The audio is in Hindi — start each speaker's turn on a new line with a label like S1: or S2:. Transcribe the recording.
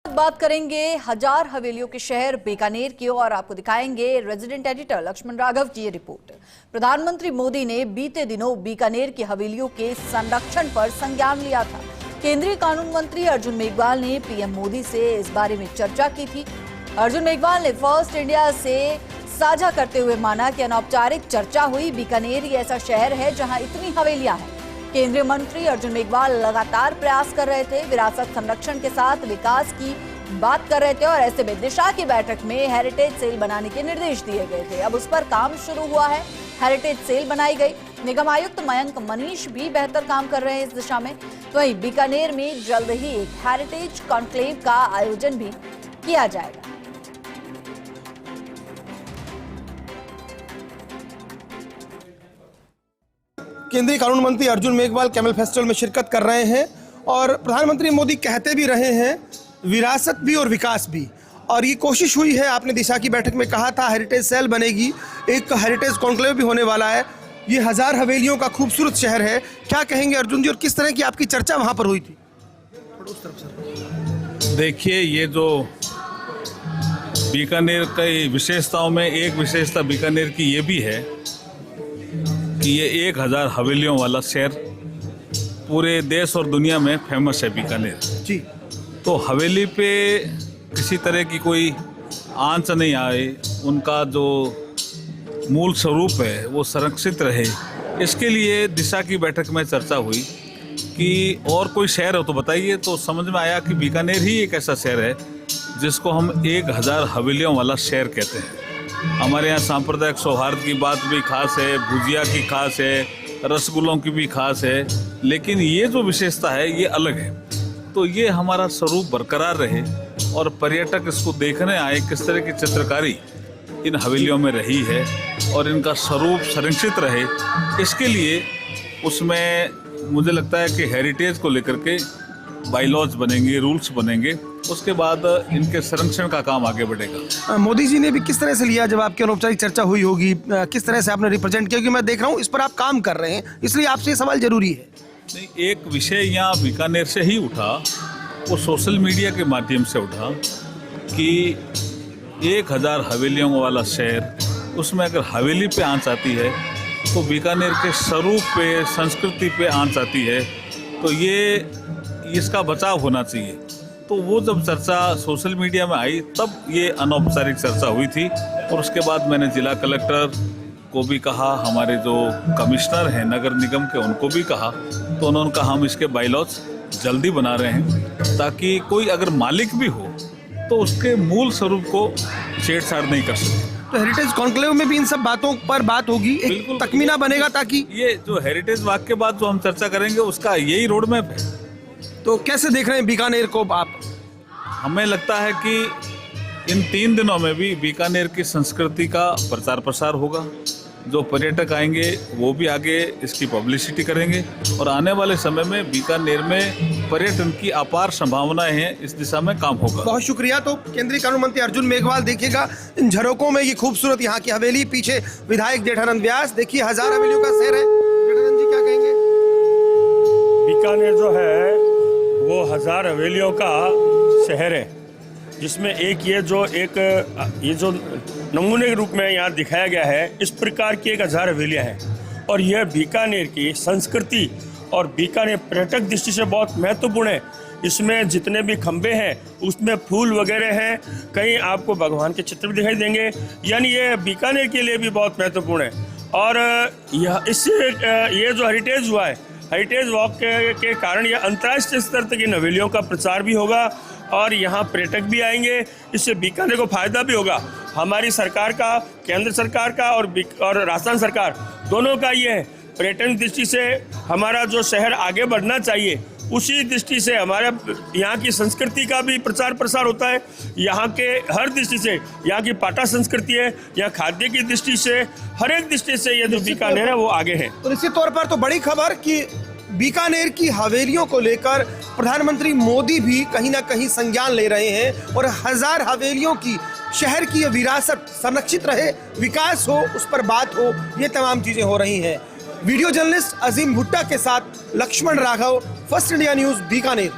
S1: बात करेंगे हजार हवेलियों के शहर बीकानेर की और आपको दिखाएंगे रेजिडेंट एडिटर लक्ष्मण राघव की ये रिपोर्ट। प्रधानमंत्री मोदी ने बीते दिनों बीकानेर की हवेलियों के संरक्षण पर संज्ञान लिया था। केंद्रीय कानून मंत्री अर्जुन मेघवाल ने पीएम मोदी से इस बारे में चर्चा की थी। अर्जुन मेघवाल ने फर्स्ट इंडिया से साझा करते हुए माना कि अनौपचारिक चर्चा हुई। बीकानेर ही ऐसा शहर है जहां इतनी हवेलियां हैं। केंद्रीय मंत्री अर्जुन मेघवाल लगातार प्रयास कर रहे थे, विरासत संरक्षण के साथ विकास की बात कर रहे थे और ऐसे में दिशा की बैठक में हेरिटेज सेल बनाने के निर्देश दिए गए थे। अब उस पर काम शुरू हुआ है, हेरिटेज सेल बनाई गई। निगम आयुक्त मयंक मनीष भी बेहतर काम कर रहे हैं इस दिशा में। वहीं बीकानेर में जल्द ही एक हेरिटेज कॉन्क्लेव का आयोजन भी किया जाएगा।
S2: केंद्रीय कानून मंत्री अर्जुन मेघवाल कैमल फेस्टिवल में शिरकत कर रहे हैं और प्रधानमंत्री मोदी कहते भी रहे हैं विरासत भी और विकास भी, और ये कोशिश हुई है। आपने दिशा की बैठक में कहा था हेरिटेज सेल बनेगी, एक हेरिटेज कॉन्क्लेव भी होने वाला है। ये हजार हवेलियों का खूबसूरत शहर है। क्या कहेंगे अर्जुन जी, और किस तरह की आपकी चर्चा वहाँ पर हुई थी?
S3: देखिए, ये जो बीकानेर की विशेषताओं में एक विशेषता बीकानेर की ये भी है कि ये 1000 हवेलियों वाला शहर पूरे देश और दुनिया में फेमस है बीकानेर
S2: जी।
S3: तो हवेली पे किसी तरह की कोई आंच नहीं आए, उनका जो मूल स्वरूप है वो संरक्षित रहे, इसके लिए दिशा की बैठक में चर्चा हुई कि और कोई शहर हो तो बताइए। तो समझ में आया कि बीकानेर ही एक ऐसा शहर है जिसको हम 1000 हवेलियों वाला शहर कहते हैं। हमारे यहाँ सांप्रदायिक सौहार्द की बात भी खास है, भुजिया की खास है, रसगुल्लों की भी खास है, लेकिन ये जो विशेषता है ये अलग है। तो ये हमारा स्वरूप बरकरार रहे और पर्यटक इसको देखने आए किस तरह की चित्रकारी इन हवेलियों में रही है और इनका स्वरूप संरक्षित रहे, इसके लिए उसमें मुझे लगता है कि हेरिटेज को लेकर के बाईलॉज बनेंगे, रूल्स बनेंगे, उसके बाद इनके संरक्षण का काम आगे बढ़ेगा।
S2: मोदी जी ने भी किस तरह से लिया जब आपकी अनौपचारिक चर्चा हुई होगी? किस तरह से आपने रिप्रेजेंट किया? क्योंकि मैं देख रहा हूँ इस पर आप काम कर रहे हैं, इसलिए आपसे ये सवाल जरूरी है।
S3: नहीं, एक विषय यहाँ बीकानेर से ही उठा, वो सोशल मीडिया के माध्यम से उठा कि 1000 हवेलियों वाला शहर, उसमें अगर हवेली पे आंच आती है तो बीकानेर के स्वरूप पे, संस्कृति पे आंच आती है, तो ये इसका बचाव होना चाहिए। तो वो जब चर्चा सोशल मीडिया में आई तब ये अनौपचारिक चर्चा हुई थी और उसके बाद मैंने जिला कलेक्टर को भी कहा, हमारे जो कमिश्नर हैं नगर निगम के उनको भी कहा, तो उन्होंने कहा हम इसके बाईलॉज जल्दी बना रहे हैं ताकि कोई अगर मालिक भी हो तो उसके मूल स्वरूप को छेड़छाड़ नहीं कर सके।
S2: तो हेरिटेज कॉन्क्लेव में भी इन सब बातों पर बात होगी, एक तकमीना बनेगा ताकि
S3: ये जो हेरिटेज वाक के बाद जो हम चर्चा करेंगे उसका यही रोड मैप है।
S2: तो कैसे देख रहे हैं बीकानेर को आप?
S3: हमें लगता है कि इन 3 दिनों में भी बीकानेर की संस्कृति का प्रचार प्रसार होगा। जो पर्यटक आएंगे वो भी आगे इसकी पब्लिसिटी करेंगे और आने वाले समय में बीकानेर में पर्यटन की अपार संभावनाएं हैं, इस दिशा में काम होगा।
S2: बहुत शुक्रिया। तो केंद्रीय कानून मंत्री अर्जुन मेघवाल, देखिएगा इन झरोकों में ये खूबसूरत यहाँ की हवेली, पीछे विधायक जेठानंद व्यास, देखिए 1000 हवेलियों का शहर है। जेठानंद जी क्या कहेंगे?
S4: बीकानेर जो है वो 1000 हवेलियों का शहर है, जिसमें ये जो नमूने के रूप में यहाँ दिखाया गया है, इस प्रकार की 1000 हवेलियाँ हैं और यह बीकानेर की संस्कृति और बीकानेर पर्यटक दृष्टि से बहुत महत्वपूर्ण है। इसमें जितने भी खंबे हैं उसमें फूल वगैरह हैं, कहीं आपको भगवान के चित्र भी दिखाई देंगे, यानी ये बीकानेर के लिए भी बहुत महत्वपूर्ण है। और ये जो हेरिटेज हुआ है, हेरिटेज वॉक के कारण यह अंतर्राष्ट्रीय स्तर तक इन हवेलियों का प्रचार भी होगा और यहाँ पर्यटक भी आएंगे, इससे बीकानेर को फायदा भी होगा। हमारी सरकार का, केंद्र सरकार का और राजस्थान सरकार दोनों का ये है, पर्यटन दृष्टि से हमारा जो शहर आगे बढ़ना चाहिए, उसी दृष्टि से हमारे यहाँ की संस्कृति का भी प्रचार प्रसार होता है। यहाँ के हर दृष्टि से, यहाँ की पाटा संस्कृति है, यहाँ खाद्य की दृष्टि से, हर एक दृष्टि से ये जो बीकानेर है वो आगे है।
S2: तो निश्चित तौर पर तो बड़ी खबर कि बीकानेर की हवेलियों को लेकर प्रधानमंत्री मोदी भी कहीं ना कहीं संज्ञान ले रहे हैं और 1000 हवेलियों की, शहर की विरासत संरक्षित रहे, विकास हो, उस पर बात हो, ये तमाम चीजें हो रही हैं। वीडियो जर्नलिस्ट अजीम भुट्टा के साथ Lakshman Raghav, first India news, Bikaner.